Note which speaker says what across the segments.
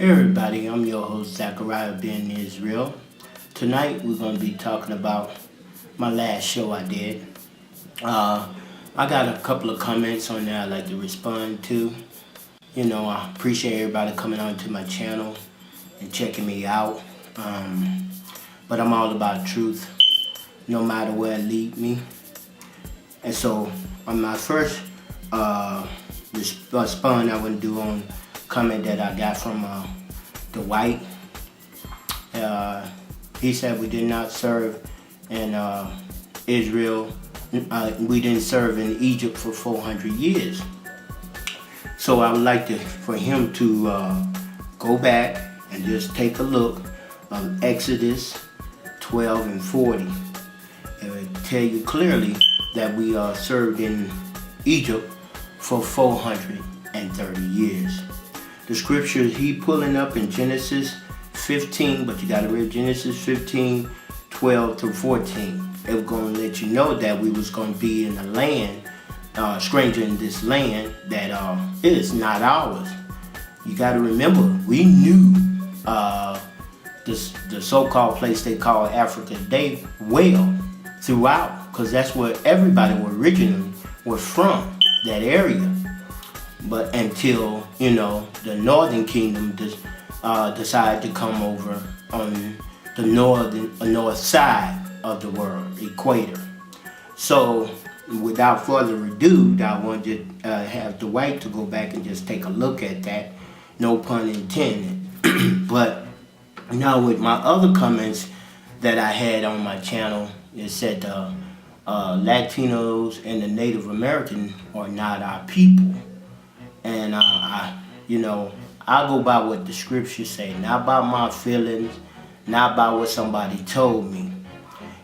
Speaker 1: Hey everybody, I'm your host Zachariah Ben Israel. Tonight we're going to be talking about my last show I did. I got a couple of comments on there I'd like to respond to. I appreciate everybody coming on to my channel and checking me out. But I'm all about truth, no matter where it lead me. And so on my first respond I want to do on comment that I got from the white. He said we did not serve in Israel. We didn't serve in Egypt for 400 years. So I would like for him to go back and just take a look of Exodus 12 and 40. It will tell you clearly that we served in Egypt for 430 years. The scriptures he pulling up in Genesis 15, but you got to read Genesis 15, 12 through 14. It was going to let you know that we was going to be in a land, stranger in this land that it is not ours. You got to remember, we knew the so-called place they call Africa today well throughout, because that's where everybody originally was from, that area. But until, the northern kingdom decided to come over on the north side of the world, equator. So without further ado, I want to have the white to go back and just take a look at that, no pun intended. But now with my other comments that I had on my channel, it said Latinos and the Native American are not our people. And I go by what the scriptures say, not by my feelings, not by what somebody told me.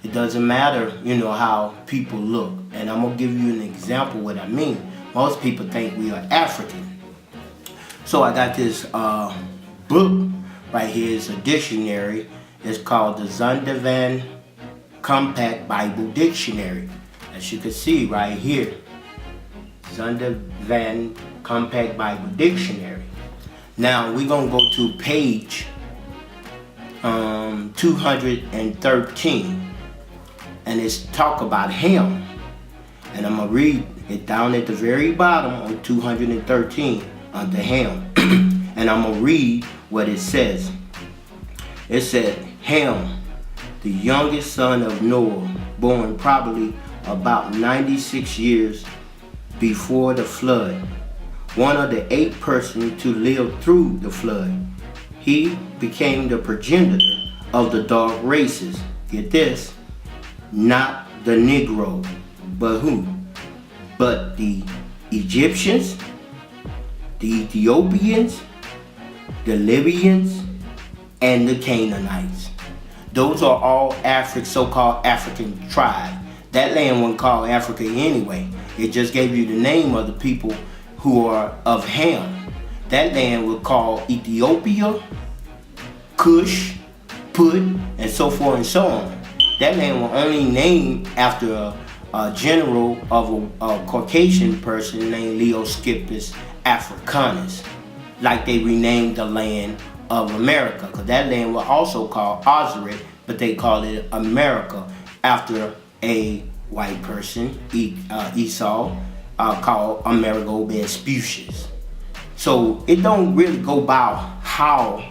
Speaker 1: It doesn't matter, how people look. And I'm gonna give you an example what I mean. Most people think we are African. So I got this book right here. It's a dictionary. It's called the Zondervan Compact Bible Dictionary. As you can see right here, Zondervan Compact Bible Dictionary. Now we're gonna go to page 213, and it's talk about Ham. And I'm gonna read it down at the very bottom on 213 under Ham. And I'm gonna read what it says. It said, Ham, the youngest son of Noah, born probably about 96 years before the flood, one of the 8 persons to live through the flood. He became the progenitor of the dark races. Get this, not the Negro, but who? But the Egyptians, the Ethiopians, the Libyans, and the Canaanites. Those are all so-called African tribes. That land wasn't called Africa anyway. It just gave you the name of the people who are of Ham. That land was called Ethiopia, Cush, Put, and so forth and so on. That land was only named after a general of a Caucasian person named Leoscippus Africanus, like they renamed the land of America, because that land was also called Ozark, but they called it America after a white person, Esau, called Amerigo Vespucius. So it don't really go by how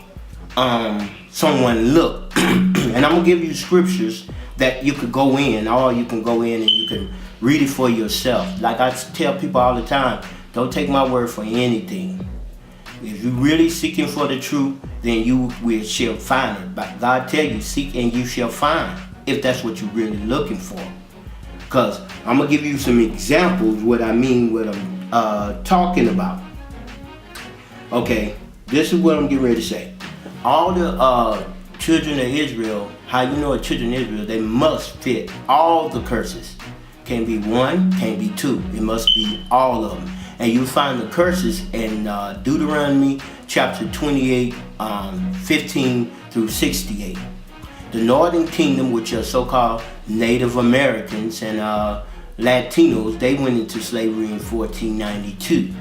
Speaker 1: someone look. And I'm gonna give you scriptures that you could go in, or you can go in and you can read it for yourself. Like I tell people all the time, don't take my word for anything. If you're really seeking for the truth, then you shall find it. But God tell you, seek and you shall find, if that's what you're really looking for. Because I'm going to give you some examples what I mean, what I'm talking about. Okay, this is what I'm getting ready to say. All the children of Israel, how you know a children of Israel, they must fit all the curses. Can't be one, can't be two. It must be all of them. And you find the curses in Deuteronomy chapter 28, 15 through 68. The Northern Kingdom, which are so-called Native Americans and Latinos, they went into slavery in 1492.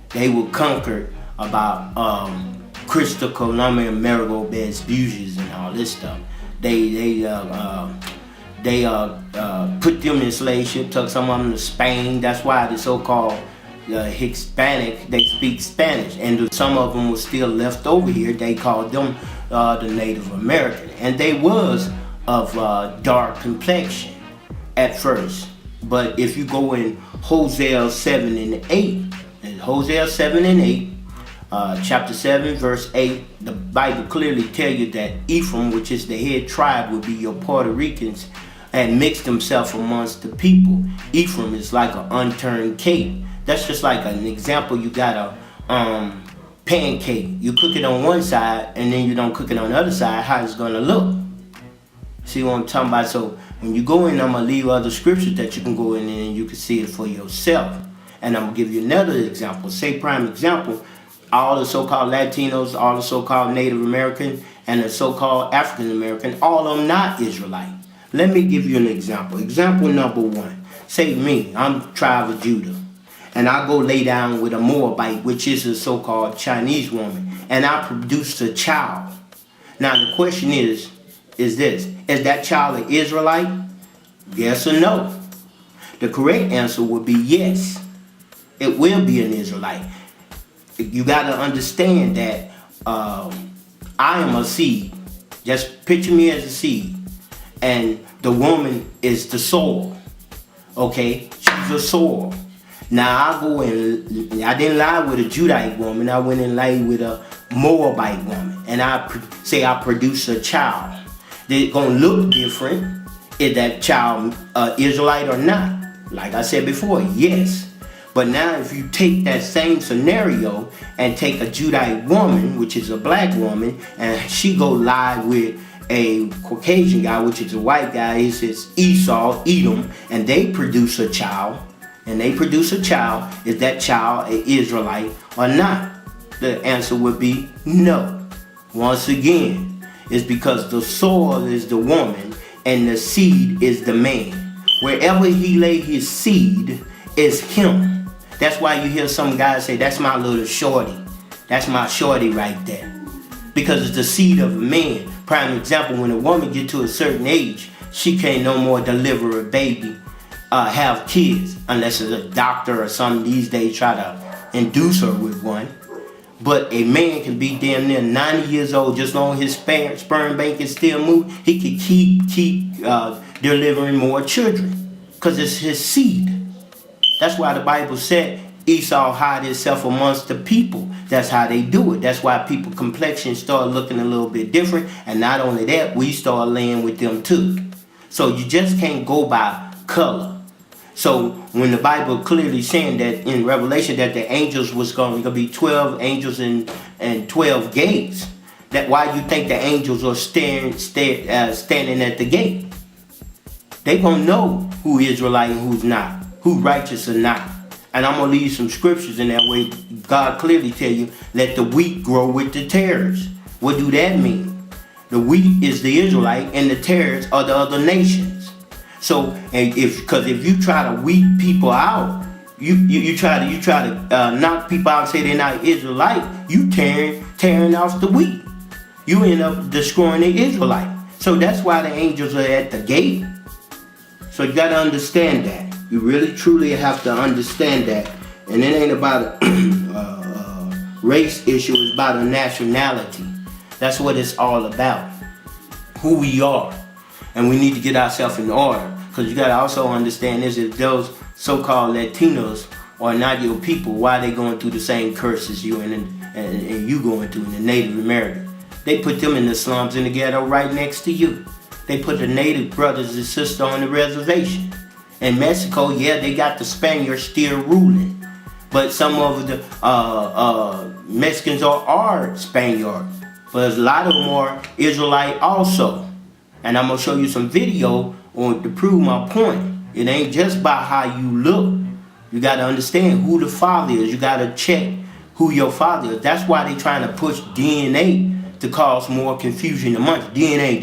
Speaker 1: They were conquered about Crystal Columbia, marigold beds, buges, and all this stuff. They put them in slave ship, took some of them to Spain. That's why the so-called Hispanic, they speak Spanish, and some of them were still left over here. They called them the Native American, and they was of dark complexion at first. But if you go in Hosea 7 and 8, in Hosea 7 and 8, chapter 7 verse 8, the Bible clearly tell you that Ephraim, which is the head tribe, will be your Puerto Ricans, and mixed himself amongst the people. Ephraim is like an unturned cake. That's just like an example. You got a pancake. You cook it on one side and then you don't cook it on the other side. How it's gonna look? See what I'm talking about? So when you go in, I'm gonna leave other scriptures that you can go in and you can see it for yourself. And I'm gonna give you another example. Say prime example. All the so-called Latinos, all the so-called Native American, and the so-called African American, all of them not Israelite. Let me give you an example. Example number one. Say me, I'm tribe of Judah, and I go lay down with a Moabite, which is a so-called Chinese woman, and I produce a child. Now the question is this: is that child an Israelite? Yes or no? The correct answer would be yes. It will be an Israelite. You got to understand that I am a seed. Just picture me as a seed. And the woman is the soil. Okay? She's the soil. Now I go and I didn't lie with a Judite woman. I went and lay with a Moabite woman. And I produce a child. They're going to look different. Is that child Israelite or not? Like I said before, yes. But now if you take that same scenario and take a Judite woman, which is a black woman, and she go lie with a Caucasian guy, which is a white guy, he says Esau, Edom, and they produce a child, is that child an Israelite or not? The answer would be no. Once again, it's because the soil is the woman and the seed is the man. Wherever he lay his seed is him. That's why you hear some guys say, that's my little shorty. That's my shorty right there. Because it's the seed of a man. Prime example, when a woman get to a certain age, she can't no more deliver a baby, have kids, unless it's a doctor or something these days try to induce her with one. But a man can be damn near 90 years old, just long his sperm bank is still moving. He can keep delivering more children, because it's his seed. That's why the Bible said Esau hid himself amongst the people. That's how they do it. That's why people complexion start looking a little bit different. And not only that, we start laying with them too. So you just can't go by color. So when the Bible clearly saying that in Revelation that the angels was going to be 12 angels and 12 gates, that why you think the angels are standing at the gate? They gonna know who Israelite and who's not, who righteous or not. And I'm gonna leave some scriptures in that way. God clearly tell you, let the wheat grow with the tares. What do that mean? The wheat is the Israelite and the tares are the other nations. So, because if you try to weed people out, you try to knock people out and say they're not Israelite, you tearing off the wheat. You end up destroying the Israelite. So that's why the angels are at the gate. So you got to understand that. You really truly have to understand that. And it ain't about a race issue, it's about a nationality. That's what it's all about. Who we are. And we need to get ourselves in order. Because you got to also understand this, if those so-called Latinos are not your people, why they going through the same curses you and you going through in the Native American? They put them in the slums in the ghetto right next to you. They put the native brothers and sisters on the reservation. In Mexico, yeah, they got the Spaniards still ruling. But some of the Mexicans are Spaniards. But a lot of them are Israelite also. And I'm going to show you some video to prove my point. It ain't just by how you look. You got to understand who the father is. You got to check who your father is. That's why they trying to push DNA to cause more confusion amongst DNA.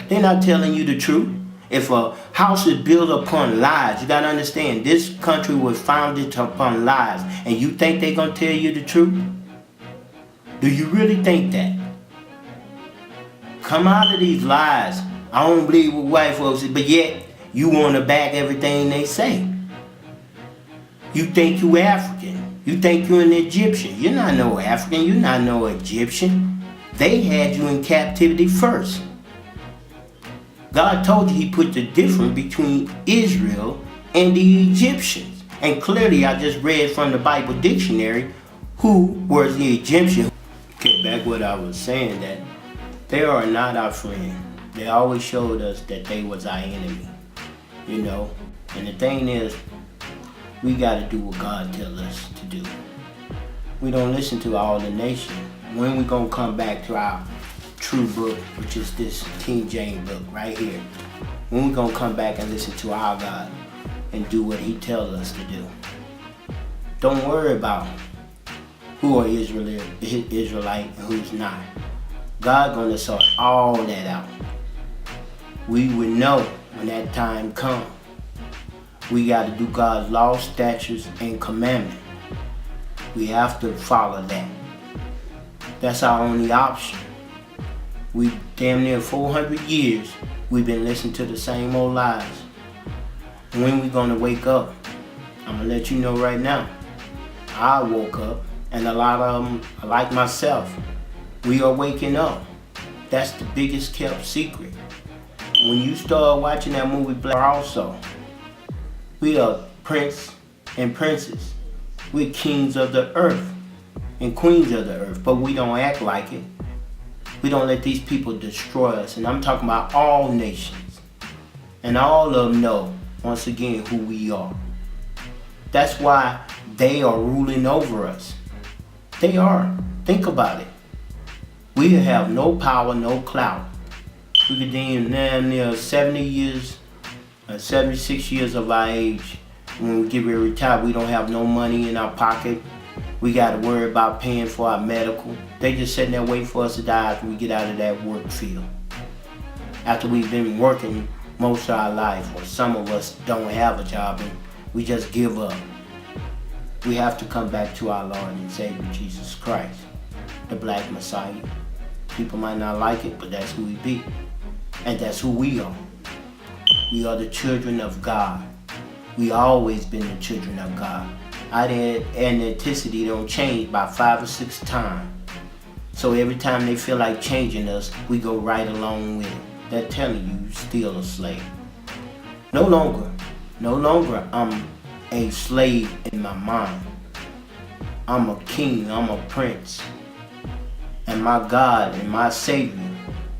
Speaker 1: They're not telling you the truth. If a house is built upon lies, you got to understand this country was founded upon lies. And you think they're going to tell you the truth? Do you really think that? Come out of these lies. I don't believe what white folks say, but yet you want to back everything they say. You think you African. You think you're an Egyptian. You're not no African. You're not no Egyptian. They had you in captivity first. God told you he put the difference between Israel and the Egyptians. And clearly I just read from the Bible dictionary who was the Egyptian. Okay, back what I was saying, that they are not our friend. They always showed us that they was our enemy. You know? And the thing is, we got to do what God tells us to do. We don't listen to all the nation. When we going to come back to our true book, which is this King James book right here? When we going to come back and listen to our God and do what he tells us to do? Don't worry about who are Israelite and who's not. God going to sort all that out. We will know when that time comes. We got to do God's law, statutes, and commandments. We have to follow that. That's our only option. We damn near 400 years we've been listening to the same old lies. When we gonna wake up? I'm gonna let you know right now. I woke up, and a lot of them, like myself, we are waking up. That's the biggest kept secret. When you start watching that movie Black also, we are prince and princess. We're kings of the earth and queens of the earth, but we don't act like it. We don't let these people destroy us. And I'm talking about all nations. And all of them know, once again, who we are. That's why they are ruling over us. They are. Think about it. We have no power, no clout. We could be damn near 70 years, 76 years of our age. When we get ready to retire, we don't have no money in our pocket. We got to worry about paying for our medical. They just sitting there waiting for us to die after we get out of that work field. After we've been working most of our life, or some of us don't have a job and we just give up. We have to come back to our Lord and Savior Jesus Christ, the Black Messiah. People might not like it, but that's who we be. And that's who we are. We are the children of God. We always been the children of God. Our ethnicity don't change by 5 or 6 times. So every time they feel like changing us, we go right along with it. They're telling you still a slave. No longer I'm a slave in my mind. I'm a king, I'm a prince. And my God and my Savior,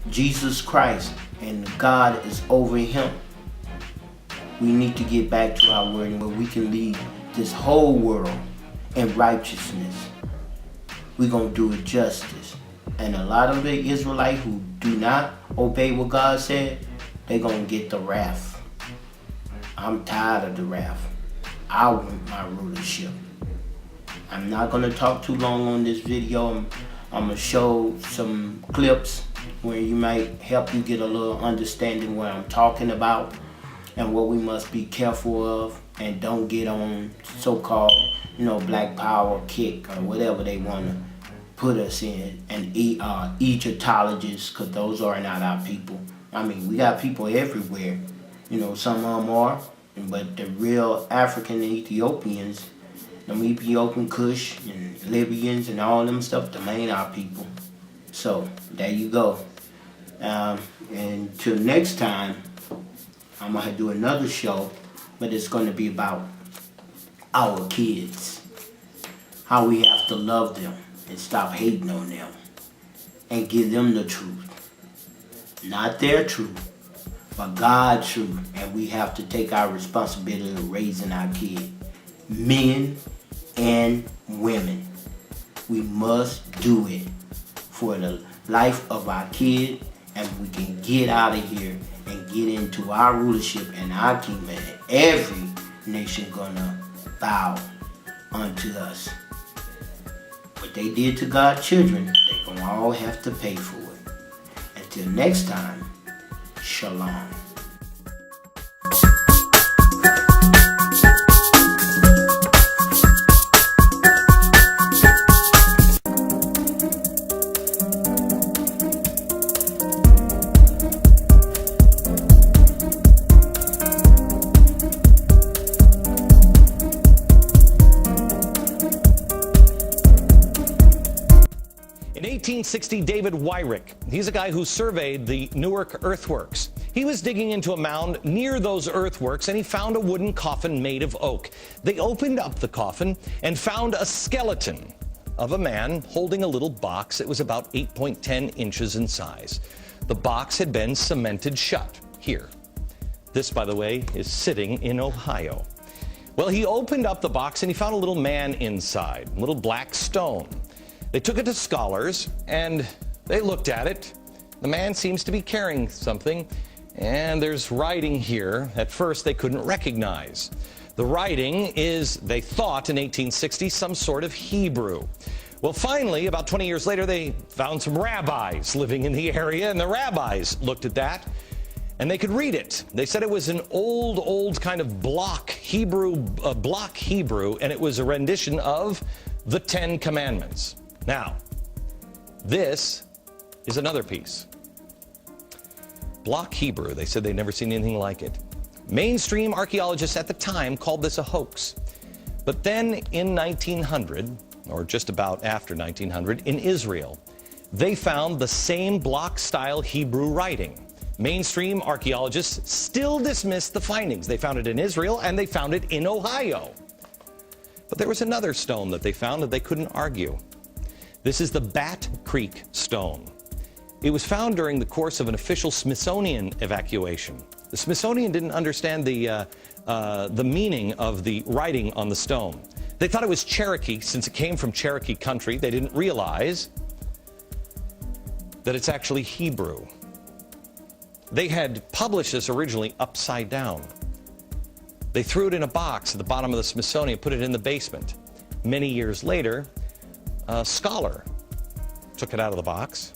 Speaker 1: Jesus Christ, and God is over him. We need to get back to our word where we can lead this whole world in righteousness. We're going to do it justice. And a lot of the Israelites who do not obey what God said, they're going to get the wrath. I'm tired of the wrath. I want my rulership. I'm not going to talk too long on this video. I'm going to show some clips where you might help you get a little understanding what I'm talking about and what we must be careful of, and don't get on so-called, black power kick or whatever they want to put us in, and Egyptologists, because those are not our people. I mean, we got people everywhere. Some of them are, but the real African and Ethiopians, them Ethiopian Kush and Libyans and all them stuff, them ain't our people. So, there you go. And till next time, I'm going to do another show, but it's going to be about our kids. How we have to love them and stop hating on them and give them the truth. Not their truth, but God's truth. And we have to take our responsibility of raising our kids. Men and women. We must do it for the life of our kid, and we can get out of here and get into our rulership and our kingdom. And every nation gonna bow unto us. What they did to God's children, they gonna all have to pay for it. Until next time, shalom.
Speaker 2: 1960, David Wyrick. He's a guy who surveyed the Newark earthworks. He was digging into a mound near those earthworks, and he found a wooden coffin made of oak. They opened up the coffin and found a skeleton of a man holding a little box that was about 8.10 inches in size. The box had been cemented shut here. This, by the way, is sitting in Ohio. Well, he opened up the box and he found a little man inside, a little black stone. They took it to scholars and they looked at it. The man seems to be carrying something, and there's writing here at first they couldn't recognize. The writing is, they thought in 1860, some sort of Hebrew. Well, finally, about 20 years later, they found some rabbis living in the area, and the rabbis looked at that, and they could read it. They said it was an old kind of block Hebrew, and it was a rendition of the Ten Commandments. Now, this is another piece. Block Hebrew, they said they'd never seen anything like it. Mainstream archaeologists at the time called this a hoax. But then in 1900, or just about after 1900, in Israel, they found the same block-style Hebrew writing. Mainstream archaeologists still dismissed the findings. They found it in Israel, and they found it in Ohio. But there was another stone that they found that they couldn't argue. This is the Bat Creek stone. It was found during the course of an official Smithsonian evacuation. The Smithsonian didn't understand the meaning of the writing on the stone. They thought it was Cherokee, since it came from Cherokee country. They didn't realize that it's actually Hebrew. They had published this originally upside down. They threw it in a box at the bottom of the Smithsonian, put it in the basement. Many years later, a scholar took it out of the box,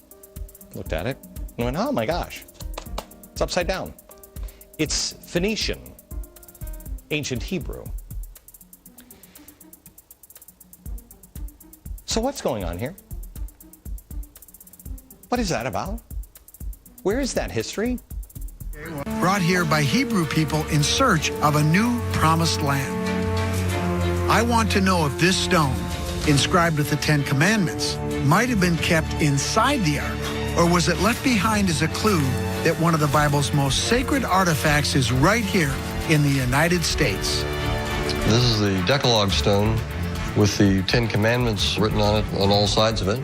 Speaker 2: looked at it, and went, oh my gosh, it's upside down. It's Phoenician, ancient Hebrew. So what's going on here? What is that about? Where is that history?
Speaker 3: Brought here by Hebrew people in search of a new promised land. I want to know if this stone, inscribed with the Ten Commandments, might have been kept inside the ark, or was it left behind as a clue that one of the Bible's most sacred artifacts is right here in the United States?
Speaker 4: This is the Decalogue stone with the Ten Commandments written on it on all sides of it.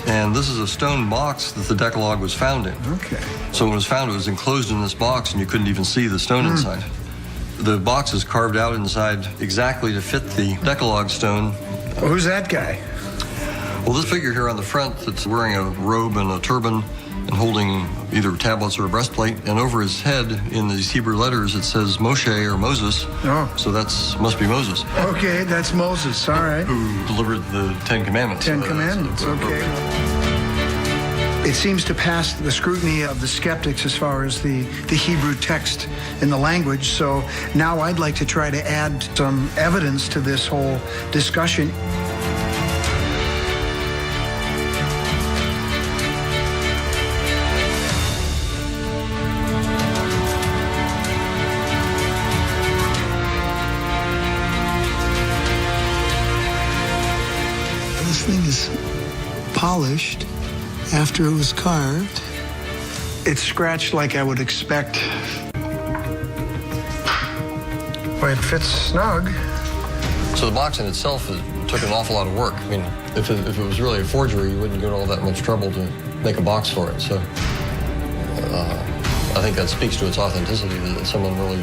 Speaker 4: And this is a stone box that the Decalogue was found in.
Speaker 3: Okay.
Speaker 4: So when it was found, it was enclosed in this box, and you couldn't even see the stone inside. The box is carved out inside exactly to fit the Decalogue stone.
Speaker 3: Well, who's that guy?
Speaker 4: Well, this figure here on the front that's wearing a robe and a turban and holding either tablets or a breastplate, and over his head in these Hebrew letters it says Moshe or Moses.
Speaker 3: Oh.
Speaker 4: So must be Moses.
Speaker 3: Okay, that's Moses, all right.
Speaker 4: Who delivered the Ten Commandments.
Speaker 3: Ten Commandments, okay. It seems to pass the scrutiny of the skeptics as far as the Hebrew text and the language, so now I'd like to try to add some evidence to this whole discussion.
Speaker 5: This thing is polished after it was carved.
Speaker 3: It's scratched like I would expect. Well, it fits snug.
Speaker 4: So the box in itself took an awful lot of work. I mean, if it was really a forgery, you wouldn't go to all that much trouble to make a box for it. So I think that speaks to its authenticity, that someone really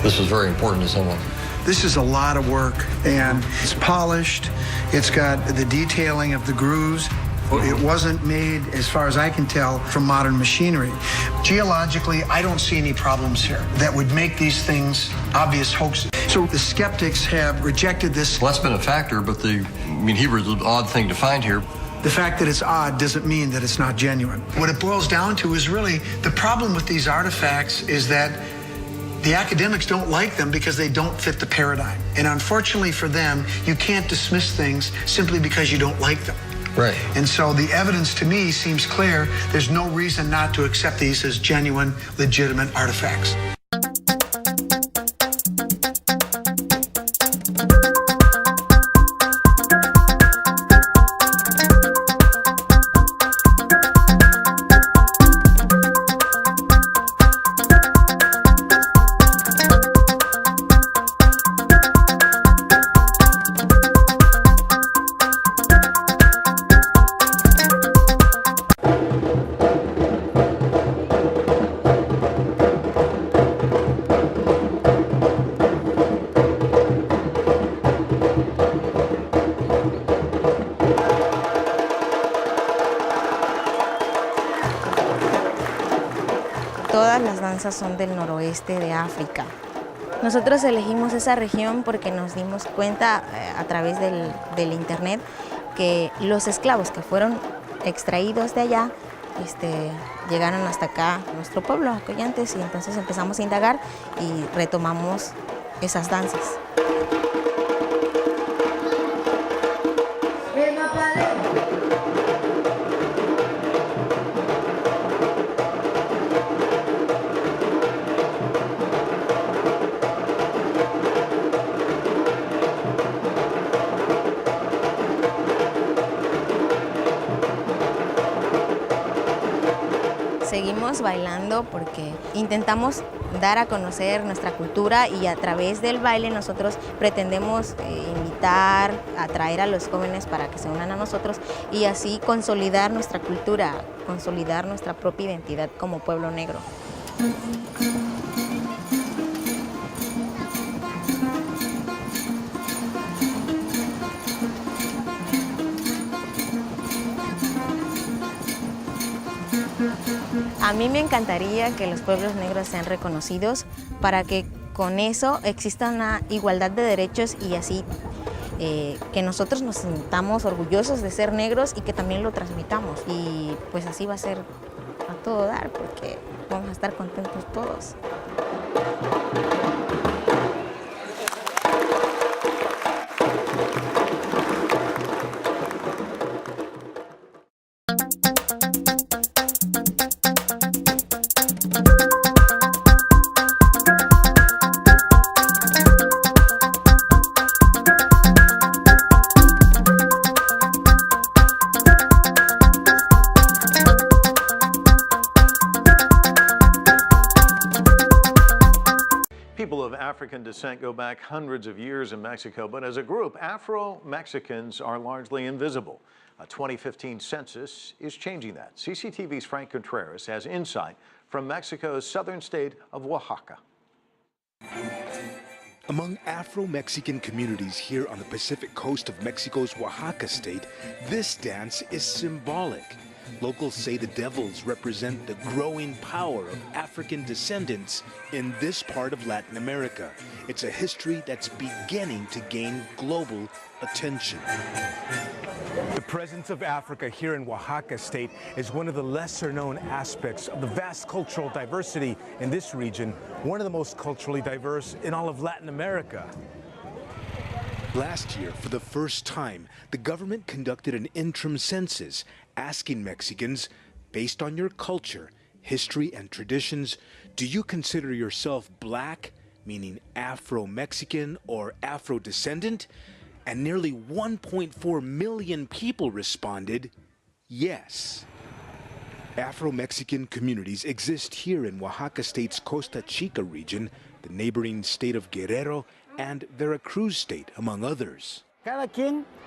Speaker 4: this was very important to someone.
Speaker 3: This is a lot of work, and it's polished. It's got the detailing of the grooves. It wasn't made, as far as I can tell, from modern machinery. Geologically, I don't see any problems here that would make these things obvious hoaxes. So the skeptics have rejected this.
Speaker 4: Well, that's been a factor, but Hebrew is an odd thing to find here.
Speaker 3: The fact that it's odd doesn't mean that it's not genuine. What it boils down to is really the problem with these artifacts is that the academics don't like them because they don't fit the paradigm. And unfortunately for them, you can't dismiss things simply because you don't like them.
Speaker 4: Right.
Speaker 3: And so the evidence to me seems clear. There's no reason not to accept these as genuine, legitimate artifacts.
Speaker 6: famosas son del noroeste de África. Nosotros elegimos esa región porque nos dimos cuenta a través del internet que los esclavos que fueron extraídos de allá llegaron hasta acá, a nuestro pueblo, a Collantes, y entonces empezamos a indagar y retomamos esas danzas. Seguimos bailando porque intentamos dar a conocer nuestra cultura y a través del baile nosotros pretendemos invitar, atraer a los jóvenes para que se unan a nosotros y así consolidar nuestra cultura, consolidar nuestra propia identidad como pueblo negro. A mí me encantaría que los pueblos negros sean reconocidos para que con eso exista una igualdad de derechos y así que nosotros nos sintamos orgullosos de ser negros y que también lo transmitamos. Y pues así va a ser a todo dar porque vamos a estar contentos todos.
Speaker 7: People of African descent go back hundreds of years in Mexico, but as a group, Afro-Mexicans are largely invisible. A 2015 census is changing that. CCTV's Frank Contreras has insight from Mexico's southern state of Oaxaca.
Speaker 8: Among Afro-Mexican communities here on the Pacific coast of Mexico's Oaxaca state, this dance is symbolic. Locals say the devils represent the growing power of African descendants in this part of Latin America. It's a history that's beginning to gain global attention. The presence of Africa here in Oaxaca state is one of the lesser-known aspects of the vast cultural diversity in this region, one of the most culturally diverse in all of Latin America. Last year, for the first time, the government conducted an interim census asking Mexicans, based on your culture, history, and traditions, do you consider yourself black, meaning Afro-Mexican or Afro-descendant? And nearly 1.4 million people responded, yes. Afro-Mexican communities exist here in Oaxaca state's Costa Chica region, the neighboring state of Guerrero, and Veracruz state, among others.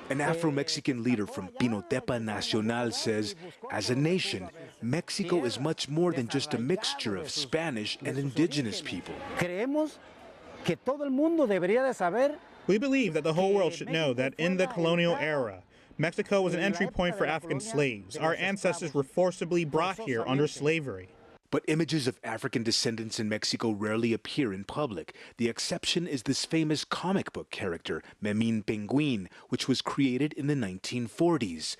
Speaker 8: An Afro-Mexican leader from Pinotepa Nacional says, as a nation, Mexico is much more than just a mixture of Spanish and indigenous people.
Speaker 9: We believe that the whole world should know that in the colonial era, Mexico was an entry point for African slaves. Our ancestors were forcibly brought here under slavery.
Speaker 8: But images of African descendants in Mexico rarely appear in public. The exception is this famous comic book character, Memín Penguin, which was created in the 1940s.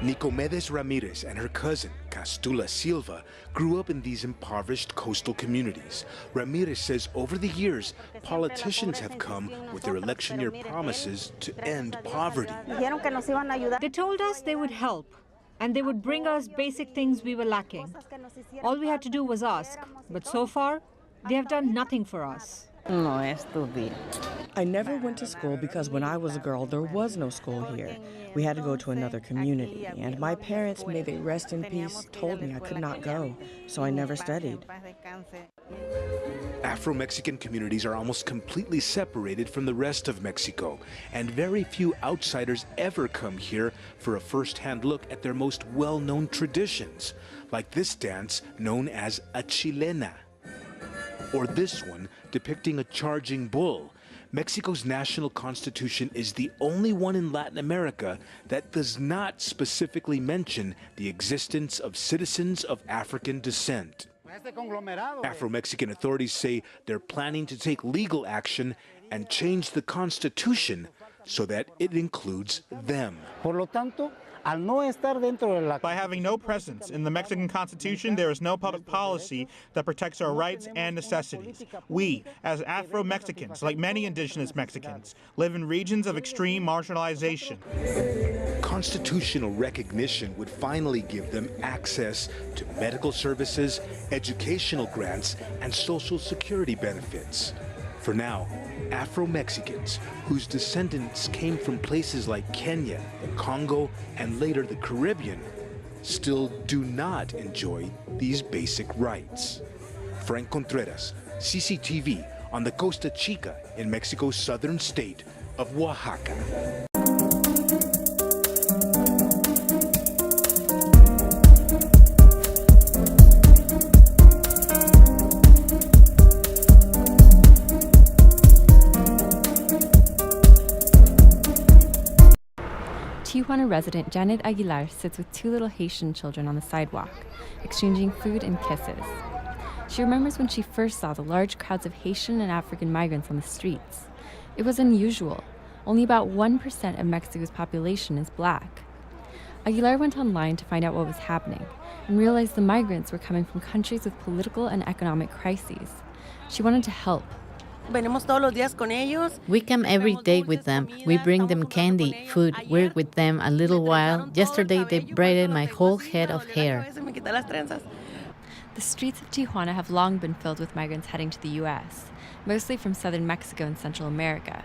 Speaker 8: Nicomedes Ramirez and her cousin, Castula Silva, grew up in these impoverished coastal communities. Ramirez says over the years, politicians have come with their election year promises to end poverty.
Speaker 10: They told us they would help, and they would bring us basic things we were lacking. All we had to do was ask, but so far, they have done nothing for us.
Speaker 11: I never went to school because when I was a girl, there was no school here. We had to go to another community, and my parents, may they rest in peace, told me I could not go, so I never studied.
Speaker 8: Afro-Mexican communities are almost completely separated from the rest of Mexico, and very few outsiders ever come here for a first-hand look at their most well-known traditions, like this dance known as a chilena, or this one depicting a charging bull. Mexico's national constitution is the only one in Latin America that does not specifically mention the existence of citizens of African descent. Afro-Mexican authorities say they're planning to take legal action and change the Constitution so that it includes them.
Speaker 9: By having no presence in the Mexican Constitution, there is no public policy that protects our rights and necessities. We, as Afro-Mexicans, like many indigenous Mexicans, live in regions of extreme marginalization.
Speaker 8: Constitutional recognition would finally give them access to medical services, educational grants, and Social Security benefits. For now, Afro-Mexicans, whose descendants came from places like Kenya, the Congo, and later the Caribbean, still do not enjoy these basic rights. Frank Contreras, CCTV, on the Costa Chica in Mexico's southern state of Oaxaca.
Speaker 12: Tijuana resident Janet Aguilar sits with two little Haitian children on the sidewalk, exchanging food and kisses. She remembers when she first saw the large crowds of Haitian and African migrants on the streets. It was unusual. Only about 1% of Mexico's population is black. Aguilar went online to find out what was happening and realized the migrants were coming from countries with political and economic crises. She wanted to help.
Speaker 13: We come every day with them. We bring them candy, food, work with them a little while. Yesterday they braided my whole head of hair.
Speaker 12: The streets of Tijuana have long been filled with migrants heading to the U.S., mostly from southern Mexico and Central America.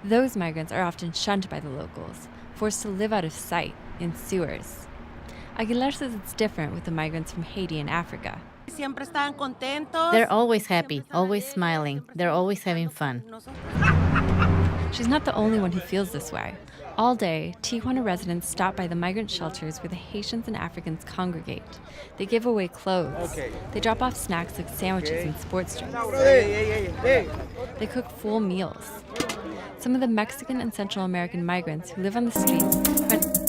Speaker 12: Those migrants are often shunned by the locals, forced to live out of sight in sewers. Aguilar says it's different with the migrants from Haiti and Africa.
Speaker 13: They're always happy, always smiling. They're always having fun.
Speaker 12: She's not the only one who feels this way. All day, Tijuana residents stop by the migrant shelters where the Haitians and Africans congregate. They give away clothes. They drop off snacks like sandwiches and sports drinks. They cook full meals. Some of the Mexican and Central American migrants who live on the streets